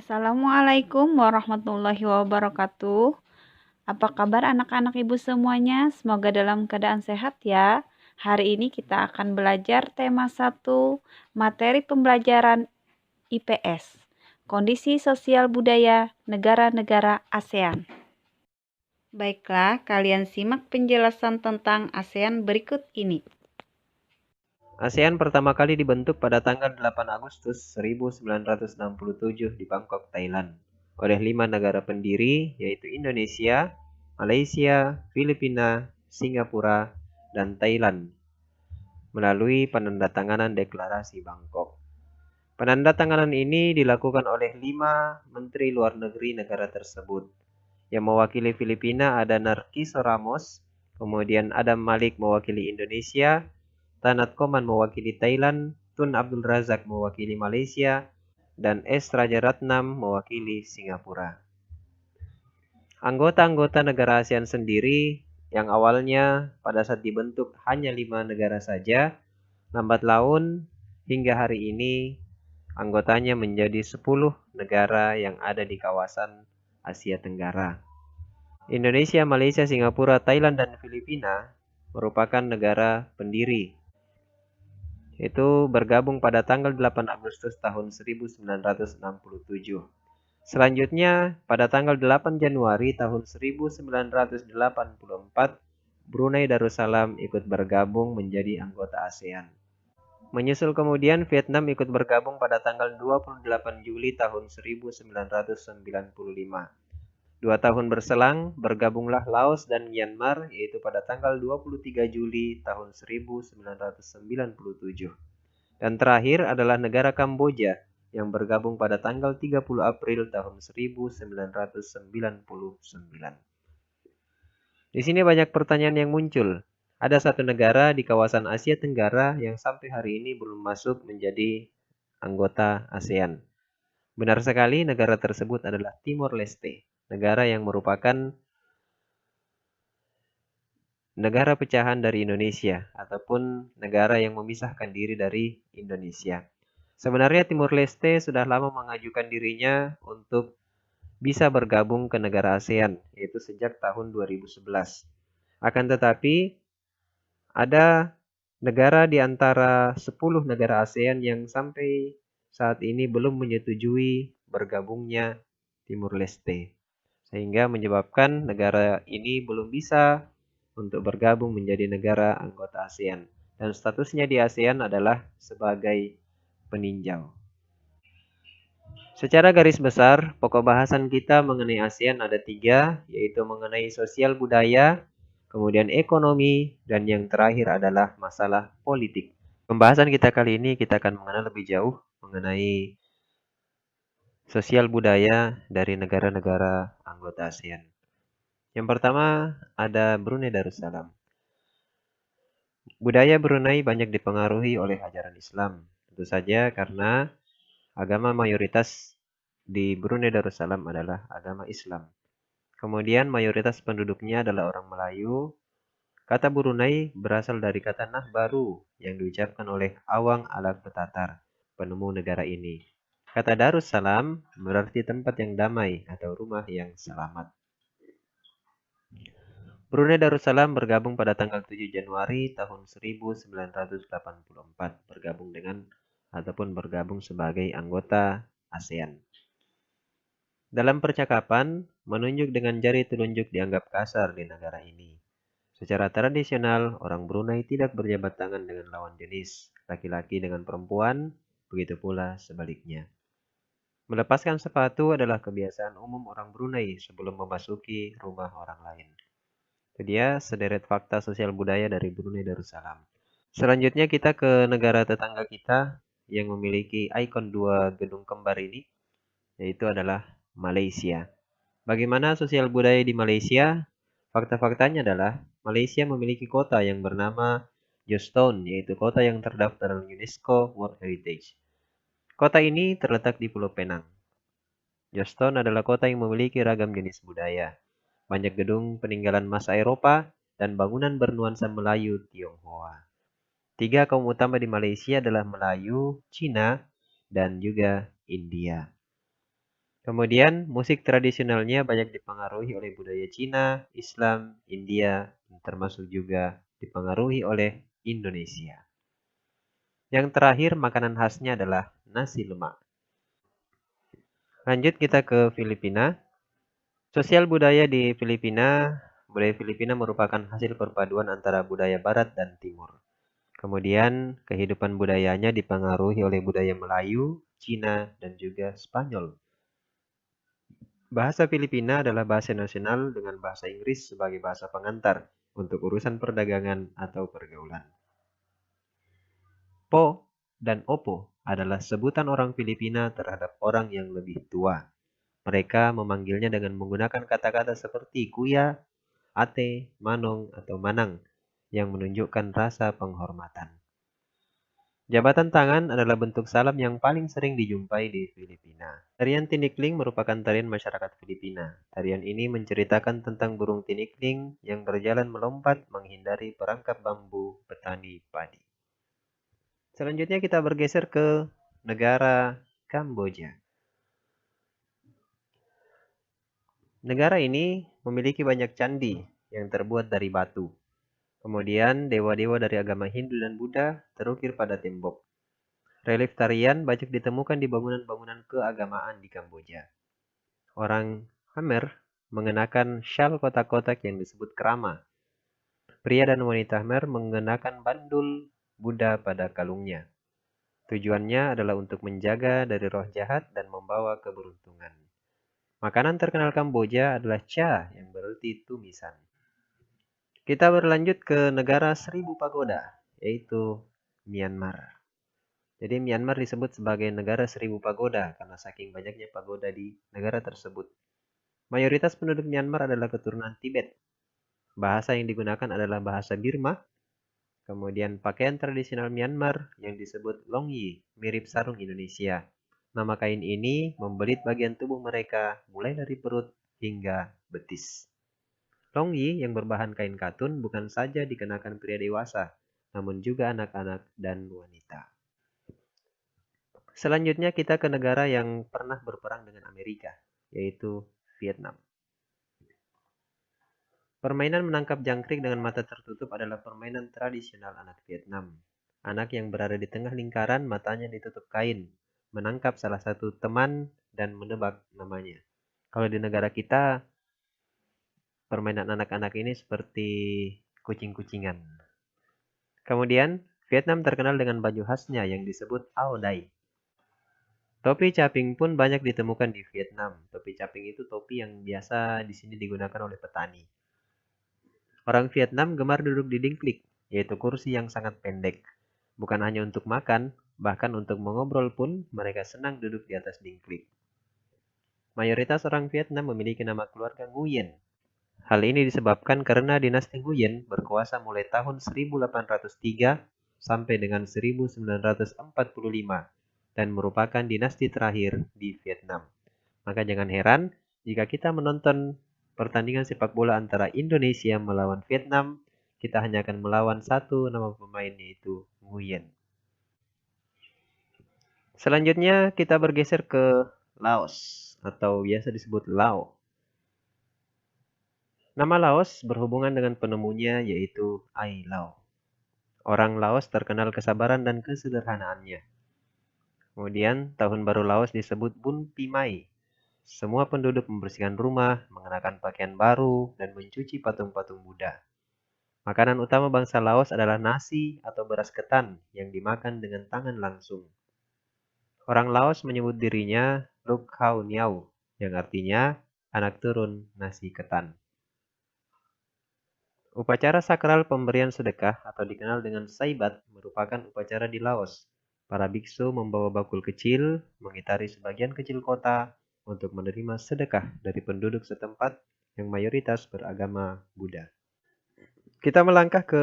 Assalamualaikum warahmatullahi wabarakatuh. Apa kabar anak-anak ibu semuanya? Semoga dalam keadaan sehat ya. Hari ini kita akan belajar tema 1, materi pembelajaran IPS. Kondisi sosial budaya negara-negara ASEAN. Baiklah, kalian simak penjelasan tentang ASEAN berikut ini. ASEAN pertama kali dibentuk pada tanggal 8 Agustus 1967 di Bangkok, Thailand, oleh 5 negara pendiri, yaitu Indonesia, Malaysia, Filipina, Singapura, dan Thailand, melalui penandatanganan Deklarasi Bangkok. Penandatanganan ini dilakukan oleh 5 Menteri Luar Negeri negara tersebut. Yang mewakili Filipina ada Narciso Ramos, kemudian Adam Malik mewakili Indonesia, Tanat Koman mewakili Thailand, Tun Abdul Razak mewakili Malaysia, dan S. Rajaratnam mewakili Singapura. Anggota-anggota negara ASEAN sendiri yang awalnya pada saat dibentuk hanya 5 negara saja, lambat laun hingga hari ini anggotanya menjadi 10 negara yang ada di kawasan Asia Tenggara. Indonesia, Malaysia, Singapura, Thailand, dan Filipina merupakan negara pendiri. Itu bergabung pada tanggal 8 Agustus tahun 1967. Selanjutnya, pada tanggal 8 Januari tahun 1984, Brunei Darussalam ikut bergabung menjadi anggota ASEAN. Menyusul kemudian Vietnam ikut bergabung pada tanggal 28 Juli tahun 1995. 2 tahun berselang, bergabunglah Laos dan Myanmar, yaitu pada tanggal 23 Juli tahun 1997. Dan terakhir adalah negara Kamboja, yang bergabung pada tanggal 30 April tahun 1999. Di sini banyak pertanyaan yang muncul. Ada satu negara di kawasan Asia Tenggara yang sampai hari ini belum masuk menjadi anggota ASEAN. Benar sekali, negara tersebut adalah Timor Leste, negara yang merupakan negara pecahan dari Indonesia ataupun negara yang memisahkan diri dari Indonesia. Sebenarnya Timor Leste sudah lama mengajukan dirinya untuk bisa bergabung ke negara ASEAN, yaitu sejak tahun 2011. Akan tetapi, ada negara di antara 10 negara ASEAN yang sampai saat ini belum menyetujui bergabungnya Timor Leste, sehingga menyebabkan negara ini belum bisa untuk bergabung menjadi negara anggota ASEAN, dan statusnya di ASEAN adalah sebagai peninjau. Secara garis besar, pokok bahasan kita mengenai ASEAN ada 3, yaitu mengenai sosial budaya, kemudian ekonomi, dan yang terakhir adalah masalah politik. Pembahasan kita kali ini kita akan mengenal lebih jauh mengenai sosial budaya dari negara-negara anggota ASEAN. Yang pertama ada Brunei Darussalam. Budaya Brunei banyak dipengaruhi oleh ajaran Islam, tentu saja karena agama mayoritas di Brunei Darussalam adalah agama Islam. Kemudian mayoritas penduduknya adalah orang Melayu. Kata Brunei berasal dari kata Nah Baru yang diucapkan oleh Awang Alak-Betatar, penemu negara ini. Kata Darussalam berarti tempat yang damai atau rumah yang selamat. Brunei Darussalam bergabung pada tanggal 7 Januari tahun 1984, bergabung sebagai anggota ASEAN. Dalam percakapan, menunjuk dengan jari telunjuk dianggap kasar di negara ini. Secara tradisional, orang Brunei tidak berjabat tangan dengan lawan jenis, laki-laki dengan perempuan, begitu pula sebaliknya. Melepaskan sepatu adalah kebiasaan umum orang Brunei sebelum memasuki rumah orang lain. Itu dia sederet fakta sosial budaya dari Brunei Darussalam. Selanjutnya kita ke negara tetangga kita yang memiliki ikon 2 gedung kembar ini, yaitu adalah Malaysia. Bagaimana sosial budaya di Malaysia? Fakta-faktanya adalah Malaysia memiliki kota yang bernama Jostown, yaitu kota yang terdaftar dalam UNESCO World Heritage. Kota ini terletak di Pulau Penang. Jostown adalah kota yang memiliki ragam jenis budaya. Banyak gedung peninggalan masa Eropa dan bangunan bernuansa Melayu Tionghoa. 3 kaum utama di Malaysia adalah Melayu, Cina, dan juga India. Kemudian, musik tradisionalnya banyak dipengaruhi oleh budaya Cina, Islam, India, termasuk juga dipengaruhi oleh Indonesia. Yang terakhir, makanan khasnya adalah nasi lemak. Lanjut kita ke Filipina. Sosial budaya Filipina merupakan hasil perpaduan antara budaya Barat dan Timur. Kemudian, kehidupan budayanya dipengaruhi oleh budaya Melayu, Cina, dan juga Spanyol. Bahasa Filipina adalah bahasa nasional dengan bahasa Inggris sebagai bahasa pengantar untuk urusan perdagangan atau pergaulan. Po dan opo adalah sebutan orang Filipina terhadap orang yang lebih tua. Mereka memanggilnya dengan menggunakan kata-kata seperti kuya, ate, manong, atau manang yang menunjukkan rasa penghormatan. Jabatan tangan adalah bentuk salam yang paling sering dijumpai di Filipina. Tarian tinikling merupakan tarian masyarakat Filipina. Tarian ini menceritakan tentang burung tinikling yang berjalan melompat menghindari perangkap bambu petani padi. Selanjutnya kita bergeser ke negara Kamboja. Negara ini memiliki banyak candi yang terbuat dari batu. Kemudian dewa-dewa dari agama Hindu dan Buddha terukir pada tembok. Relief tarian banyak ditemukan di bangunan-bangunan keagamaan di Kamboja. Orang Khmer mengenakan syal kotak-kotak yang disebut krama. Pria dan wanita Khmer mengenakan bandul Buddha pada kalungnya. Tujuannya adalah untuk menjaga dari roh jahat dan membawa keberuntungan. Makanan terkenal Kamboja adalah cha yang berarti tumisan. Kita berlanjut ke negara seribu pagoda, yaitu Myanmar. Jadi Myanmar disebut sebagai negara seribu pagoda karena saking banyaknya pagoda di negara tersebut. Mayoritas penduduk Myanmar adalah keturunan Tibet. Bahasa yang digunakan adalah bahasa Birma. Kemudian pakaian tradisional Myanmar yang disebut longyi, mirip sarung Indonesia. Nama kain ini membelit bagian tubuh mereka mulai dari perut hingga betis. Longyi yang berbahan kain katun bukan saja dikenakan pria dewasa, namun juga anak-anak dan wanita. Selanjutnya kita ke negara yang pernah berperang dengan Amerika, yaitu Vietnam. Permainan menangkap jangkrik dengan mata tertutup adalah permainan tradisional anak Vietnam. Anak yang berada di tengah lingkaran, matanya ditutup kain, menangkap salah satu teman dan menebak namanya. Kalau di negara kita, permainan anak-anak ini seperti kucing-kucingan. Kemudian, Vietnam terkenal dengan baju khasnya yang disebut Ao Dai. Topi caping pun banyak ditemukan di Vietnam. Topi caping itu topi yang biasa di sini digunakan oleh petani. Orang Vietnam gemar duduk di dingklik, yaitu kursi yang sangat pendek. Bukan hanya untuk makan, bahkan untuk mengobrol pun mereka senang duduk di atas dingklik. Mayoritas orang Vietnam memiliki nama keluarga Nguyen. Hal ini disebabkan karena dinasti Nguyen berkuasa mulai tahun 1803 sampai dengan 1945 dan merupakan dinasti terakhir di Vietnam. Maka jangan heran jika kita menonton pertandingan sepak bola antara Indonesia melawan Vietnam, kita hanya akan melawan satu nama pemain yaitu Nguyen. Selanjutnya kita bergeser ke Laos atau biasa disebut Lao. Nama Laos berhubungan dengan penemunya yaitu Ai Lao. Orang Laos terkenal kesabaran dan kesederhanaannya. Kemudian tahun baru Laos disebut Bun Pimai. Semua penduduk membersihkan rumah, mengenakan pakaian baru, dan mencuci patung-patung Buddha. Makanan utama bangsa Laos adalah nasi atau beras ketan yang dimakan dengan tangan langsung. Orang Laos menyebut dirinya Luk Khao Niao, yang artinya anak turun nasi ketan. Upacara sakral pemberian sedekah atau dikenal dengan Saibat merupakan upacara di Laos. Para biksu membawa bakul kecil, mengitari sebagian kecil kota untuk menerima sedekah dari penduduk setempat yang mayoritas beragama Buddha. Kita melangkah ke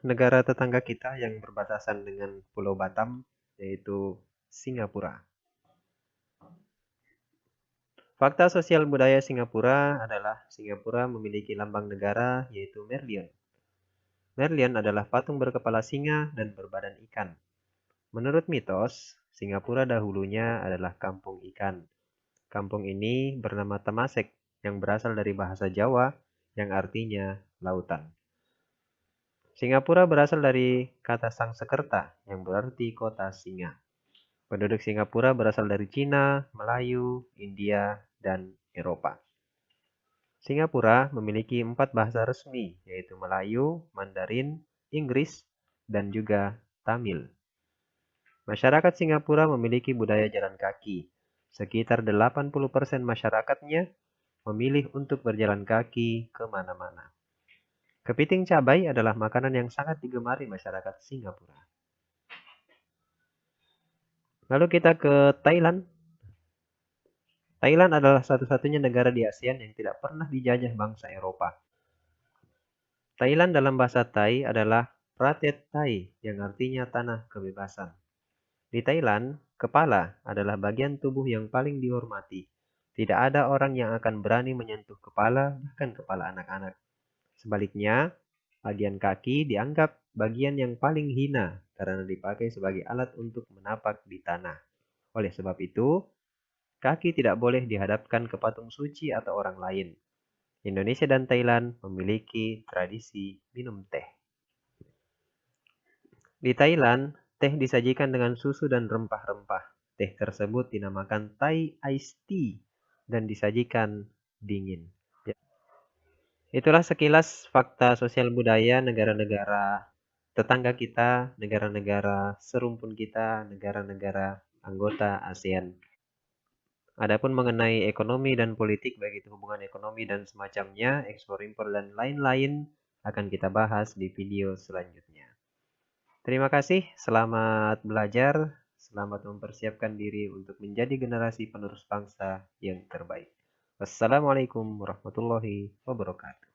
negara tetangga kita yang berbatasan dengan Pulau Batam, yaitu Singapura. Fakta sosial budaya Singapura adalah Singapura memiliki lambang negara yaitu Merlion. Merlion adalah patung berkepala singa dan berbadan ikan. Menurut mitos, Singapura dahulunya adalah kampung ikan. Kampung ini bernama Temasek, yang berasal dari bahasa Jawa yang artinya lautan. Singapura berasal dari kata Sangsekerta yang berarti kota singa. Penduduk Singapura berasal dari Cina, Melayu, India, dan Eropa. Singapura memiliki 4 bahasa resmi, yaitu Melayu, Mandarin, Inggris, dan juga Tamil. Masyarakat Singapura memiliki budaya jalan kaki. Sekitar 80% masyarakatnya memilih untuk berjalan kaki ke mana-mana. Kepiting cabai adalah makanan yang sangat digemari masyarakat Singapura. Lalu kita ke Thailand. Thailand adalah satu-satunya negara di ASEAN yang tidak pernah dijajah bangsa Eropa. Thailand dalam bahasa Thai adalah Pratet Thai, yang artinya tanah kebebasan. Di Thailand, kepala adalah bagian tubuh yang paling dihormati. Tidak ada orang yang akan berani menyentuh kepala, bahkan kepala anak-anak. Sebaliknya, bagian kaki dianggap bagian yang paling hina karena dipakai sebagai alat untuk menapak di tanah. Oleh sebab itu, kaki tidak boleh dihadapkan ke patung suci atau orang lain. Indonesia dan Thailand memiliki tradisi minum teh. Di Thailand, teh disajikan dengan susu dan rempah-rempah. Teh tersebut dinamakan Thai Iced Tea dan disajikan dingin. Ya. Itulah sekilas fakta sosial budaya negara-negara tetangga kita, negara-negara serumpun kita, negara-negara anggota ASEAN. Adapun mengenai ekonomi dan politik, baik itu hubungan ekonomi dan semacamnya, ekspor impor dan lain-lain, akan kita bahas di video selanjutnya. Terima kasih, selamat belajar, selamat mempersiapkan diri untuk menjadi generasi penerus bangsa yang terbaik. Wassalamualaikum warahmatullahi wabarakatuh.